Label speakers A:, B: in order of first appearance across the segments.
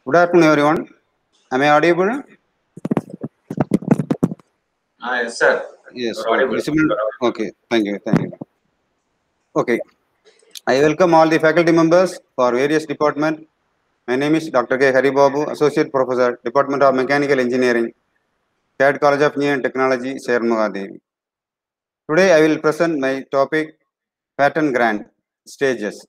A: Good afternoon, everyone. Am I audible?
B: Yes, sir.
A: Yes.
B: You're audible.
A: Visible? Okay. Thank you. Thank you. Okay. I welcome all the faculty members for various departments. My name is Dr. K. Haribabu, Associate Professor, Department of Mechanical Engineering, CAD College of Engineering and Technology, Seyar Today, I will present my topic, patent grant stages.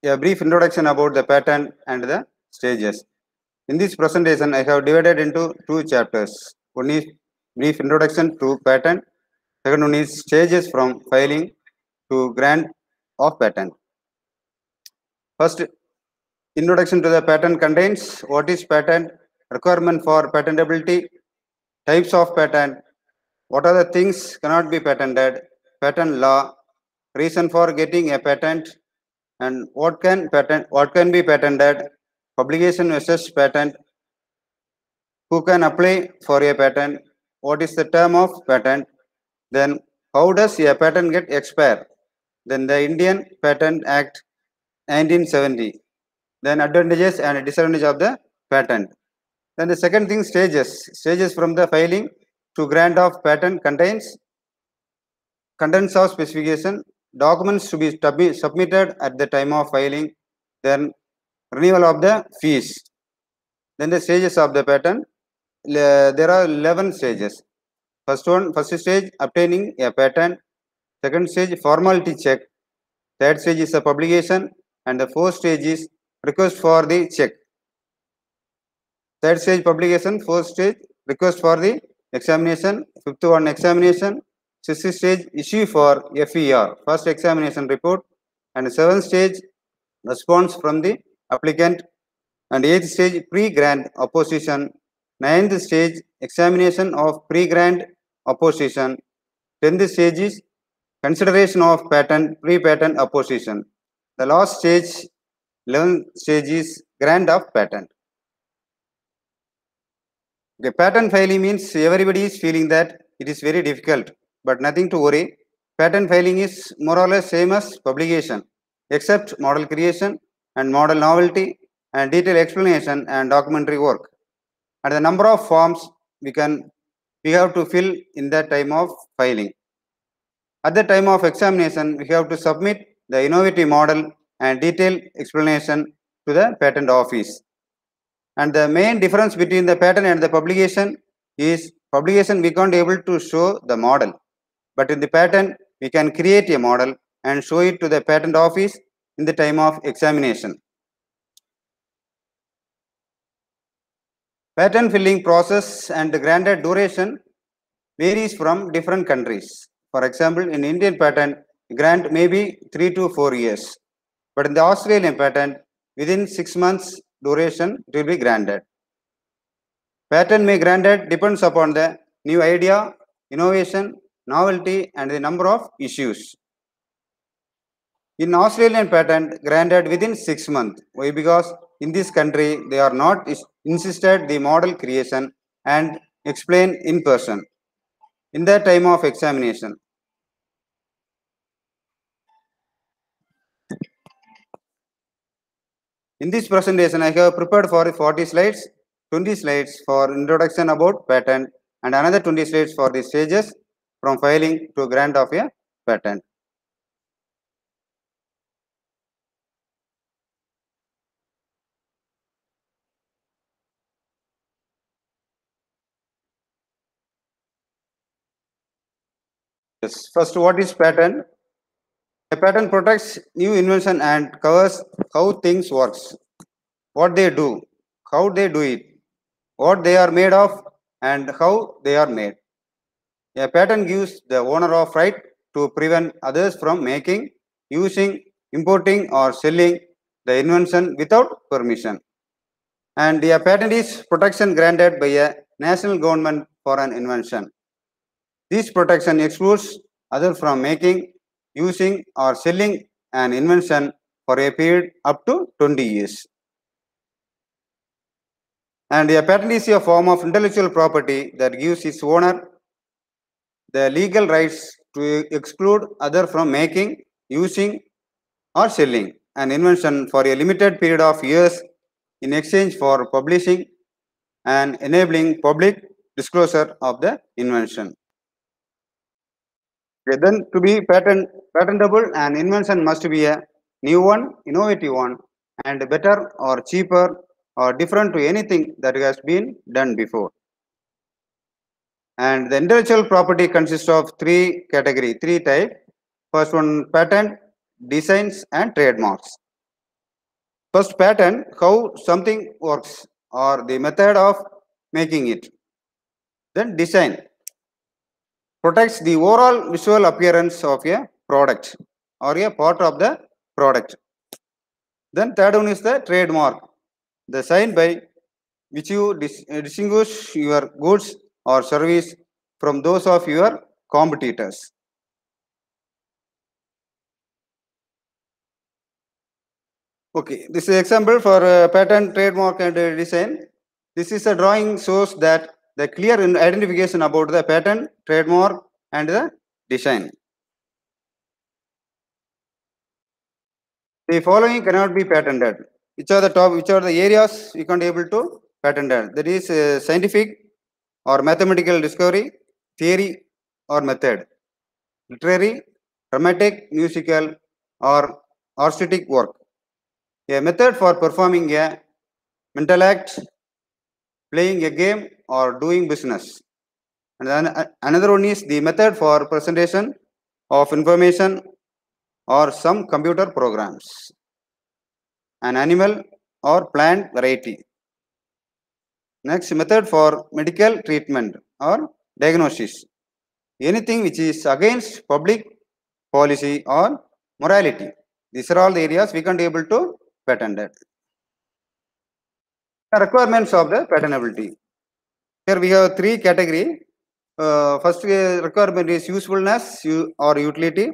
A: A brief introduction about the patent and the stages. In this presentation, I have divided into two chapters. One is brief introduction to patent. Second one is stages from filing to grant of patent. First, introduction to the patent contains what is patent, requirement for patentability, types of patent, what are the things cannot be patented, patent law, reason for getting a patent, and what can be patented, publication versus patent, who can apply for a patent, what is the term of patent, then how does a patent get expired, then the Indian Patent Act 1970, then advantages and disadvantages of the patent. Then the second thing, stages from the filing to grant of patent contains contents of specification, documents to be submitted at the time of filing, then renewal of the fees. Then the stages of the patent, there are 11 stages. First stage, obtaining a patent. Second stage, formality check. Third stage is the publication, and the fourth stage is request for the check. Third stage, publication. Fourth stage, request for the examination. Fifth one, examination. Sixth stage, issue for FER, first examination report. And seventh stage, response from the applicant. And eighth stage, pre-grant opposition. Ninth stage, examination of pre-grant opposition. 10th stage is consideration of patent, pre-patent opposition. The last stage, 11th stage is grant of patent. The patent filing means everybody is feeling that it is very difficult, but nothing to worry. Patent filing is more or less same as publication, except model creation and model novelty and detailed explanation and documentary work. And the number of forms we have to fill in that time of filing. At the time of examination, we have to submit the innovative model and detailed explanation to the patent office. And the main difference between the patent and the publication is publication we can't able to show the model, but in the patent we can create a model and show it to the patent office in the time of examination. Patent filling process and the granted duration varies from different countries. For example, in Indian patent, grant may be 3 to 4 years, but in the Australian patent, within 6 months duration it will be granted. Patent may granted depends upon the new idea, innovation, novelty, and the number of issues. In Australian patent, granted within 6 months. Why? Because in this country they are not insisted the model creation and explain in person in the time of examination. In this presentation, I have prepared for 40 slides, 20 slides for introduction about patent, and another 20 slides for the stages from filing to grant of a patent. Yes. First, what is patent? A patent protects new invention and covers how things works, what they do, how they do it, what they are made of, and how they are made. A patent gives the owner of right to prevent others from making, using, importing, or selling the invention without permission. And a patent is protection granted by a national government for an invention. This protection excludes others from making, using, or selling an invention for a period up to 20 years. And a patent is a form of intellectual property that gives its owner the legal rights to exclude others from making, using, or selling an invention for a limited period of years in exchange for publishing and enabling public disclosure of the invention. Okay, then to be patentable, an invention must be a new one, innovative one, and better or cheaper or different to anything that has been done before. And the intellectual property consists of three types. First one, patent, designs, and trademarks. First, patent, how something works or the method of making it. Then design, protects the overall visual appearance of a product or a part of the product. Then third one is the trademark, the sign by which you distinguish your goods or service from those of your competitors. Okay, this is example for patent, trademark, and design. This is a drawing shows that the clear identification about the patent, trademark, and the design. The following cannot be patented. Which are the areas you can't able to patent? That is scientific or mathematical discovery, theory or method, literary, dramatic, musical, or artistic work. A method for performing a mental act, playing a game, or doing business. And then another one is the method for presentation of information or some computer programs. An animal or plant variety. Next, method for medical treatment or diagnosis. Anything which is against public policy or morality. These are all the areas we can't able to patent it. The requirements of the patentability. Here we have three categories. First requirement is usefulness or utility,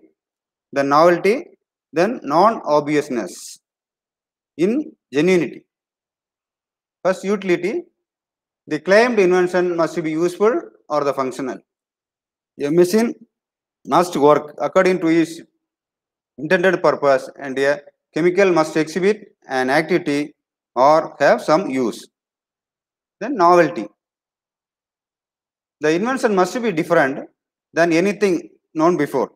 A: then novelty, then non-obviousness, ingenuity. First, utility. The claimed invention must be useful or the functional. A machine must work according to its intended purpose, and a chemical must exhibit an activity or have some use. Then novelty. The invention must be different than anything known before.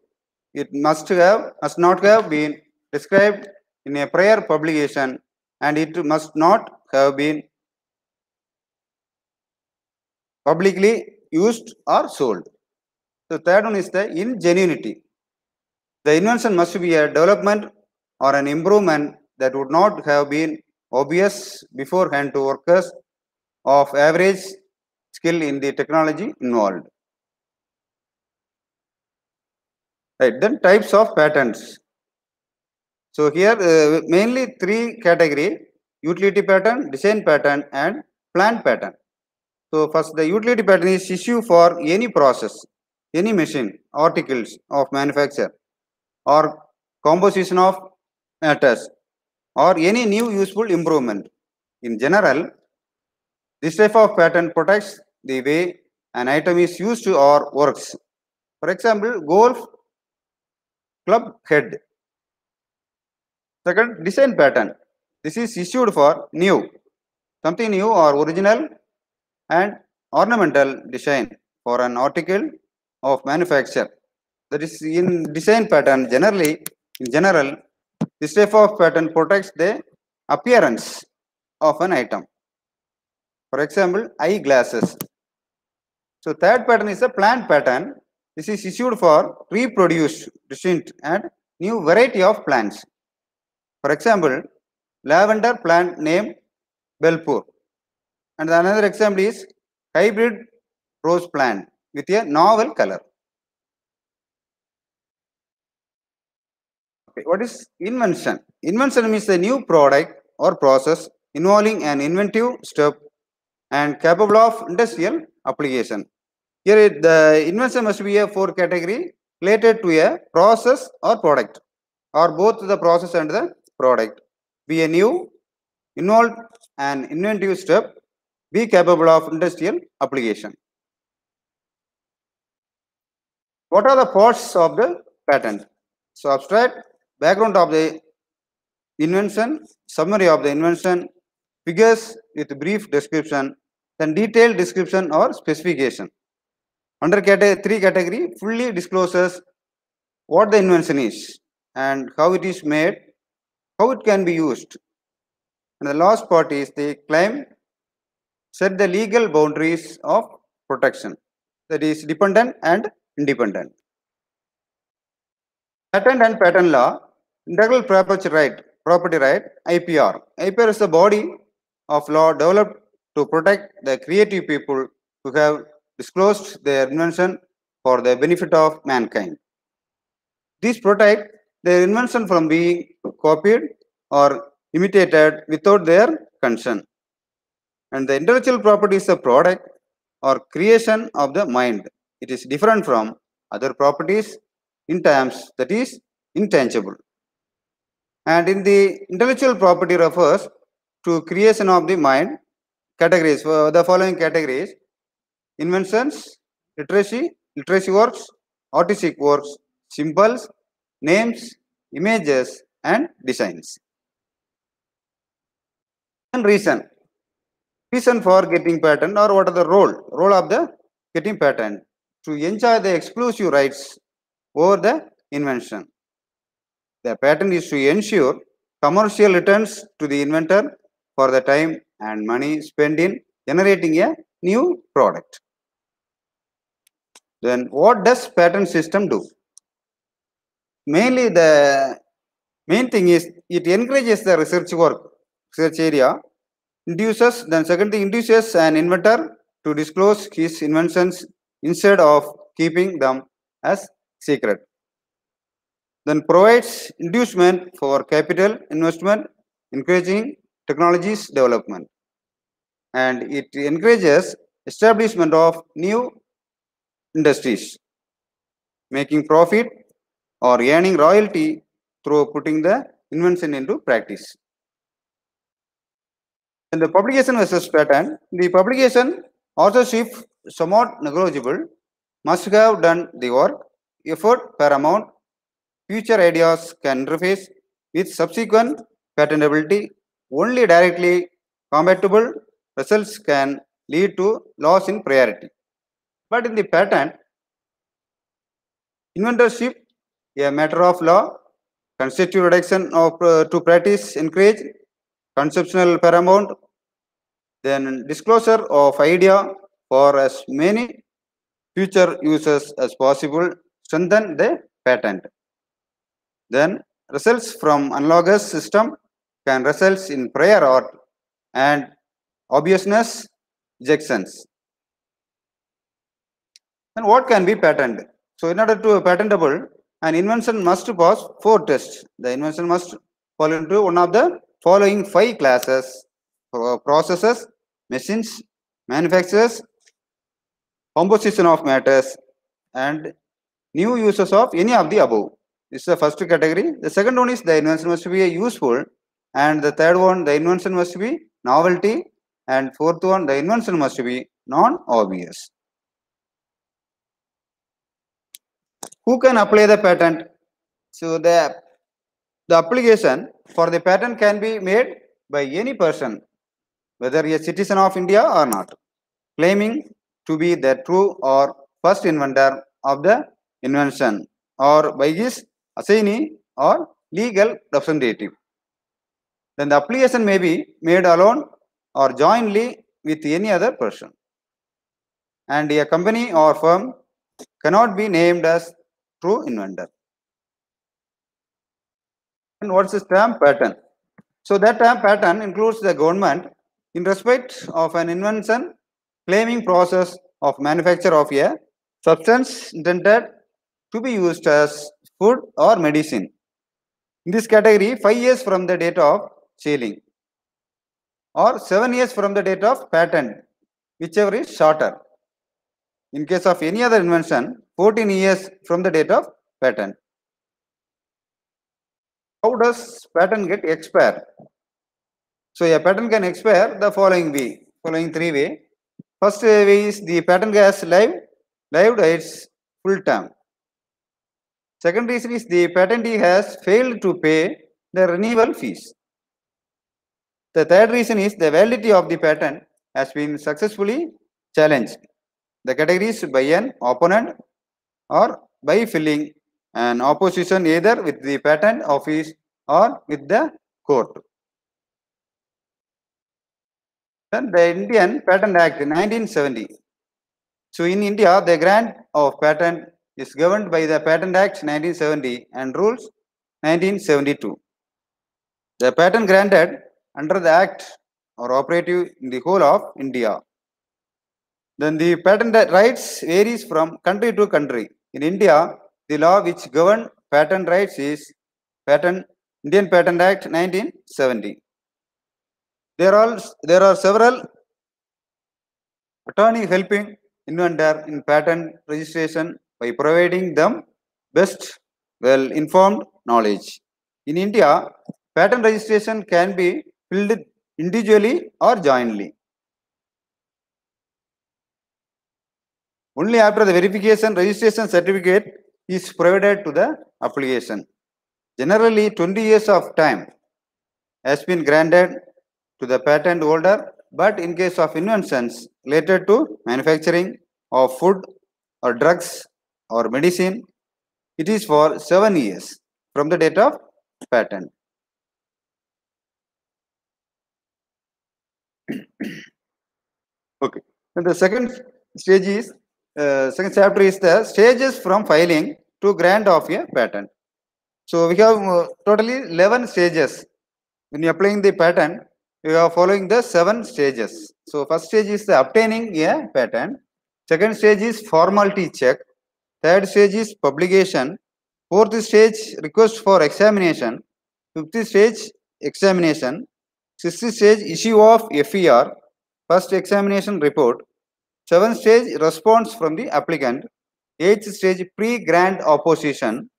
A: It must not have been described in a prior publication, and it must not have been publicly used or sold. The third one is the ingenuity. The invention must be a development or an improvement that would not have been obvious beforehand to workers of average skill in the technology involved. Right, then types of patents. So here mainly three categories: utility patent, design patent, and plant patent. So first, the utility patent is issued for any process, any machine, articles of manufacture, or composition of matters, or any new useful improvement. In general, this type of patent protects the way an item is used or works. For example, golf club head. Second, design patent. This is issued for something new or original and ornamental design for an article of manufacture. That is in design patent. In general, this type of patent protects the appearance of an item. For example, eyeglasses. So third patent is a plant patent. This is issued for reproduced, distinct and new variety of plants. For example, lavender plant named Belpur. And another example is hybrid rose plant with a novel color. Okay, what is invention? Invention means a new product or process involving an inventive step and capable of industrial application. Here the invention must be a four category related to a process or product, or both the process and the product. Be a new, involve an inventive step, be capable of industrial application. What are the parts of the patent? So abstract, background of the invention, summary of the invention, figures with brief description, then detailed description or specification. Under three category, fully discloses what the invention is and how it is made, how it can be used. And the last part is the claim, set the legal boundaries of protection, that is dependent and independent. Patent and patent law, integral property right, IPR. IPR is the body of law developed to protect the creative people who have disclosed their invention for the benefit of mankind. These protect their invention from being copied or imitated without their consent. And the intellectual property is a product or creation of the mind. It is different from other properties in terms that is intangible. And in the intellectual property refers to creation of the mind categories, the following categories: inventions, literacy works, artistic works, symbols, names, images, and designs. And reason for getting patent, or what are the role of the getting patent? To enjoy the exclusive rights over the invention. The patent is to ensure commercial returns to the inventor for the time and money spent in generating a new product. Then what does patent system do? Mainly the main thing is it encourages the research area, induces an inventor to disclose his inventions instead of keeping them as secret. Then provides inducement for capital investment, encouraging technologies development. And it encourages establishment of new industries, making profit or earning royalty through putting the invention into practice. And the publication versus patent, the publication authorship somewhat negligible, must have done the work, effort paramount, future ideas can interface with subsequent patentability, only directly compatible results can lead to loss in priority. But in the patent, inventorship, a matter of law, constitute reduction of to practice encourage, conceptual paramount, then disclosure of idea for as many future users as possible, strengthen the patent. Then results from analogous system can result in prior art and obviousness rejections. And what can be patented? So in order to be patentable, an invention must pass 4 tests. The invention must fall into one of the following 5 classes: processes, machines, manufacturers, composition of matters, and new uses of any of the above. This is the first category. The second one is the invention must be useful, and the third one, the invention must be novelty, and fourth one, the invention must be non-obvious. Who can apply the patent? So the application for the patent can be made by any person, whether a citizen of India or not, claiming to be the true or first inventor of the invention, or by his assignee or legal representative. Then the application may be made alone or jointly with any other person. And a company or firm cannot be named as true inventor. And what's the term patent? So that term patent includes the government in respect of an invention claiming process of manufacture of a substance intended to be used as food or medicine. In this category, 5 years from the date of sealing or 7 years from the date of patent, whichever is shorter. In case of any other invention, 14 years from the date of patent. How does patent get expired? So a patent can expire the following 3 ways. First way is the patent has lived its full term. Second reason is the patentee has failed to pay the renewal fees. The third reason is the validity of the patent has been successfully challenged. The categories by an opponent or by filing an opposition either with the patent office or with the court. Then the Indian Patent Act 1970. So in India, the grant of patent is governed by the Patent Act 1970 and rules 1972. The patent granted under the Act are operative in the whole of India. Then the patent rights varies from country to country. In India, the law which governs patent rights is Indian Patent Act 1970. There are several attorneys helping inventor in patent registration by providing them best well-informed knowledge. In India, patent registration can be filled individually or jointly. Only after the verification, registration certificate is provided to the application. Generally, 20 years of time has been granted to the patent holder, but in case of inventions related to manufacturing of food or drugs or medicine, it is for 7 years from the date of patent. Okay. And the second stage is second chapter is the stages from filing to grant of a patent. So we have totally 11 stages. When you are applying the patent, you are following the 7 stages. So first stage is the obtaining a patent. Second stage is formality check. Third stage is publication. Fourth stage request for examination. Fifth stage examination. Sixth stage issue of FER. First examination report. Seventh stage response from the applicant. Eighth stage pre-grant opposition.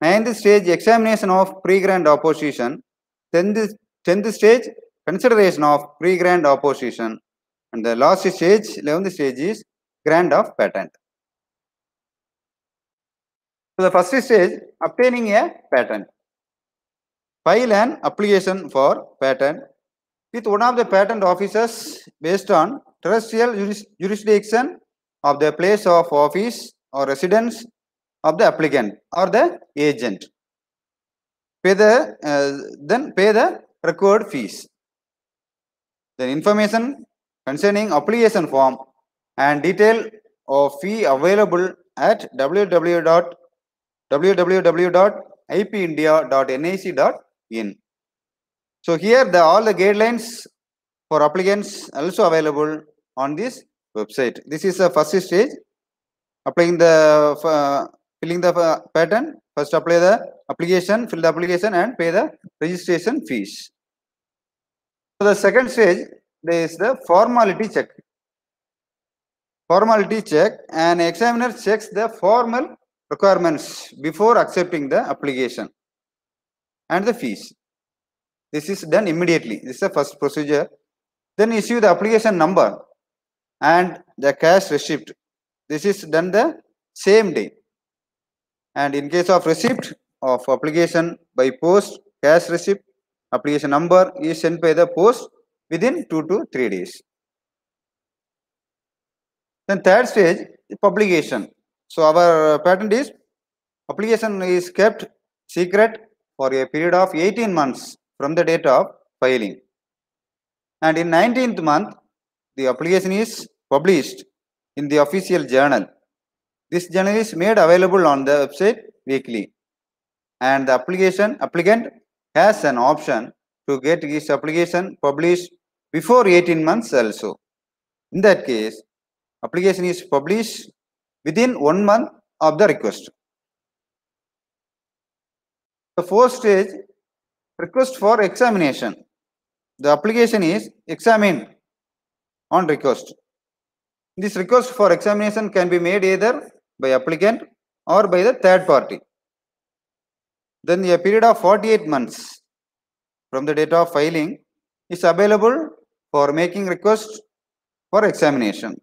A: Ninth stage examination of pre-grant opposition. Tenth stage consideration of pre-grant opposition. And the last stage, 11th stage is grant of patent. So the first stage, obtaining a patent. File an application for patent with one of the patent officers based on terrestrial jurisdiction of the place of office or residence of the applicant or the agent. Then pay the required fees. The information concerning application form and detail of fee available at www.ipindia.nic.in. So here all the guidelines for applicants also available on this website. This is the first stage, applying the filling the patent. First apply the application, fill the application and pay the registration fees. So the second stage, there is the formality check. Formality check, an examiner checks the formal requirements before accepting the application and the fees. This is done immediately. This is the first procedure. Then issue the application number and the cash receipt. This is done the same day. And in case of receipt of application by post, cash receipt, application number is sent by the post within 2 to 3 days. Then third stage, publication. So our patent is, application is kept secret for a period of 18 months from the date of filing. And in 19th month, the application is published in the official journal. This journal is made available on the website weekly. And the applicant has an option to get his application published before 18 months also. In that case, application is published within 1 month of the request. The fourth stage, request for examination. The application is examined on request. This request for examination can be made either by applicant or by the third party. Then a period of 48 months from the date of filing is available for making request for examination.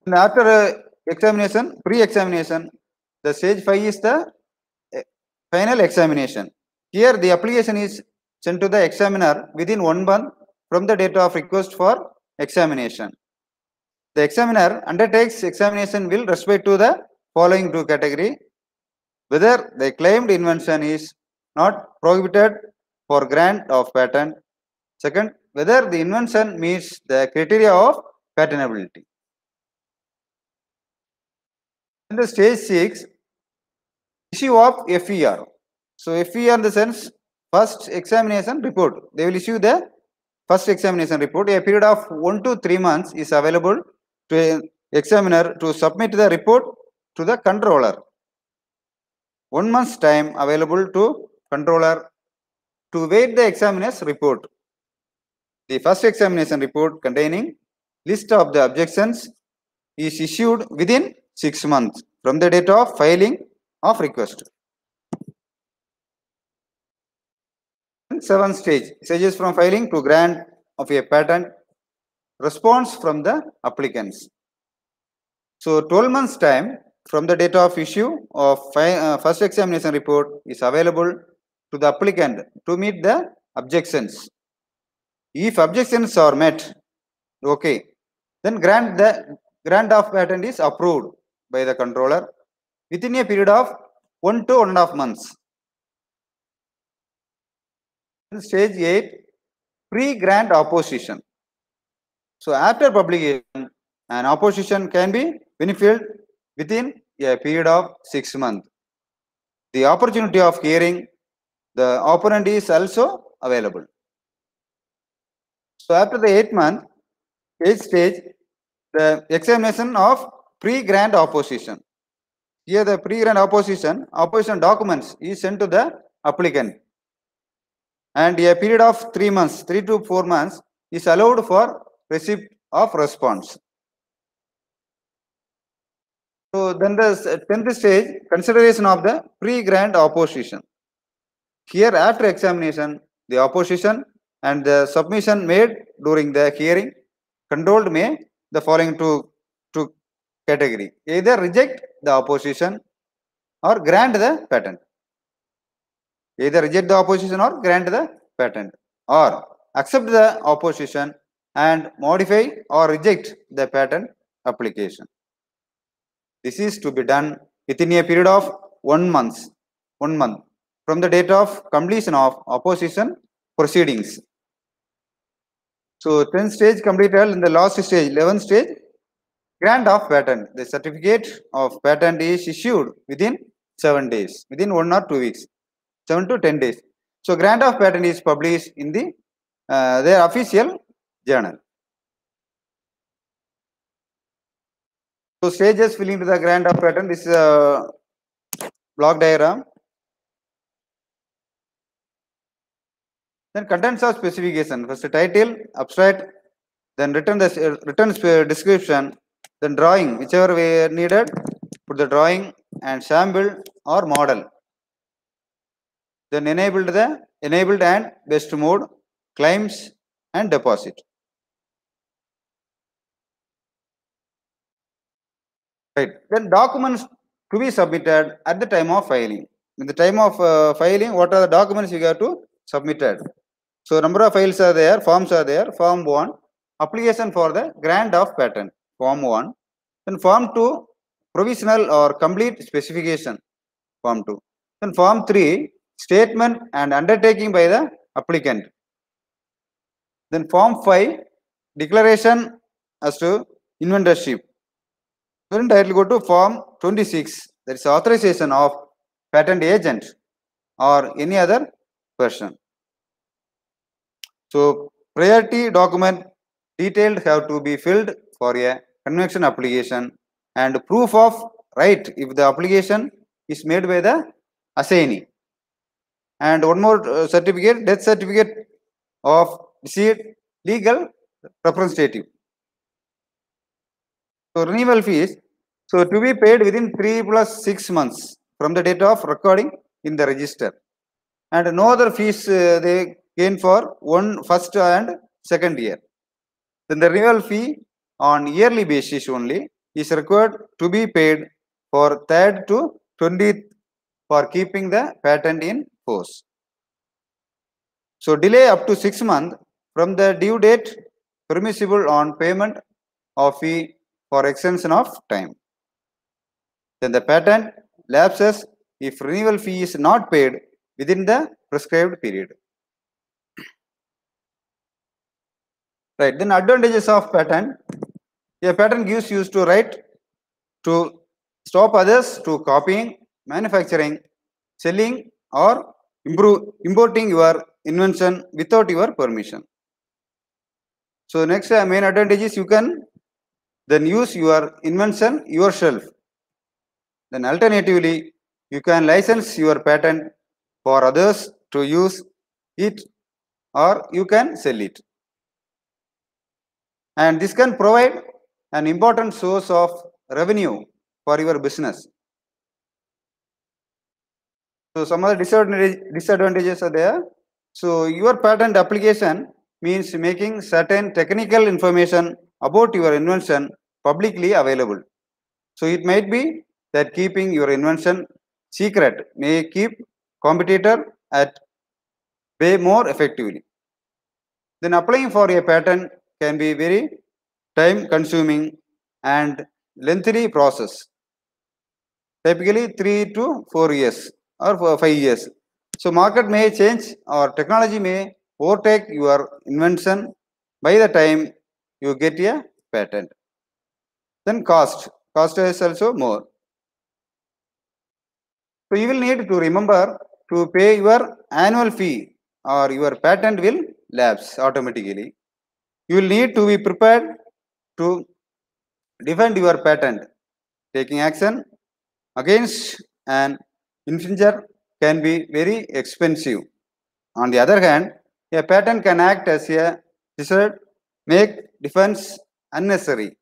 A: And after examination, pre-examination, the stage 5 is the final examination. Here the application is sent to the examiner within 1 month from the date of request for examination. The examiner undertakes examination will respect to the following two category: whether the claimed invention is not prohibited for grant of patent. Second, whether the invention meets the criteria of patentability. In the stage 6, issue of FER. So FER in the sense first examination report. They will issue the first examination report. A period of 1 to 3 months is available to an examiner to submit the report to the controller. 1 month's time available to controller to wait the examiner's report. The first examination report containing list of the objections is issued within 6 months from the date of filing of request. 7 stages from filing to grant of a patent, response from the applicants. So 12 months time from the date of issue of first examination report is available to the applicant to meet the objections. If objections are met, okay, then grant of patent is approved by the controller within a period of 1 to 1.5 months. Stage 8, pre-grant opposition. So after publication, an opposition can be filed within a period of 6 months. The opportunity of hearing the opponent is also available. So after the 8th month, 8th stage, the examination of pre-grant opposition. Here the pre-grant opposition documents is sent to the applicant, and a period of 3 months, 3 to 4 months is allowed for receipt of response. So then the 10th stage, consideration of the pre-grant opposition. Here after examination, the opposition and the submission made during the hearing, controlled may the following two category: either reject the opposition or grant the patent. Either reject the opposition or grant the patent, or accept the opposition and modify or reject the patent application. This is to be done within a period of 1 month from the date of completion of opposition proceedings. So 10th stage completed. In the last stage, 11th stage, grant of patent. The certificate of patent is issued within 7 days, within 1 or 2 weeks, 7 to 10 days. So grant of patent is published in the their official journal. So stages filling to the grant of patent. This is a block diagram. Then contents of specification. First the title, abstract, then written description, then drawing, whichever way needed, put the drawing and sample or model. Then enabled and best mode, claims and deposit. Right. Then documents to be submitted at the time of filing. In the time of filing, what are the documents you have to submitted? So number of files are there, forms are there. Form 1, application for the grant of patent, form 1. Then form 2, provisional or complete specification, form 2. Then form 3, statement and undertaking by the applicant. Then form 5, declaration as to inventorship. Then I will go to form 26, that is authorization of patent agent or any other person. So priority document detailed have to be filled for a convention application, and proof of right if the application is made by the assignee. And one more certificate, death certificate of deceased legal representative. So renewal fees, so to be paid within 3 plus 6 months from the date of recording in the register, and no other fees they gain for first and second year. Then the renewal fee on yearly basis only is required to be paid for 3rd to 20th for keeping the patent in force. So delay up to 6 months from the due date permissible on payment of fee for extension of time. Then the patent lapses if renewal fee is not paid within the prescribed period. Right. Then advantages of patent. A patent gives you to right to stop others to copying, manufacturing, selling, or importing your invention without your permission. So next main advantage is you can then use your invention yourself. Then alternatively, you can license your patent for others to use it, or you can sell it. And this can provide an important source of revenue for your business. So some other disadvantages are there. So your patent application means making certain technical information about your invention publicly available. So it might be that keeping your invention secret may keep competitor at bay more effectively. Then applying for a patent can be very time consuming and lengthy process. Typically 3 to 4 years or 5 years. So market may change or technology may overtake your invention by the time you get a patent. Then cost is also more. So you will need to remember to pay your annual fee or your patent will lapse automatically. You will need to be prepared to defend your patent. Taking action against an infringer can be very expensive. On the other hand, a patent can act as a hazard, make defense unnecessary.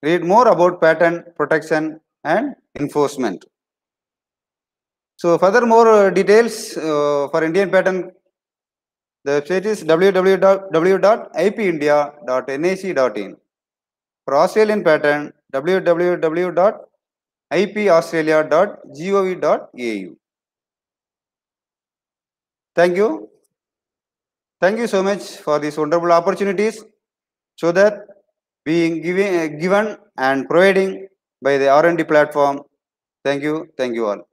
A: Read more about patent protection and enforcement. So furthermore details for Indian patent, the website is www.ipindia.nic.in. For Australian patent, www.ipaustralia.gov.au. Thank you. Thank you so much for these wonderful opportunities, so that being given and providing by the R&D platform. Thank you all.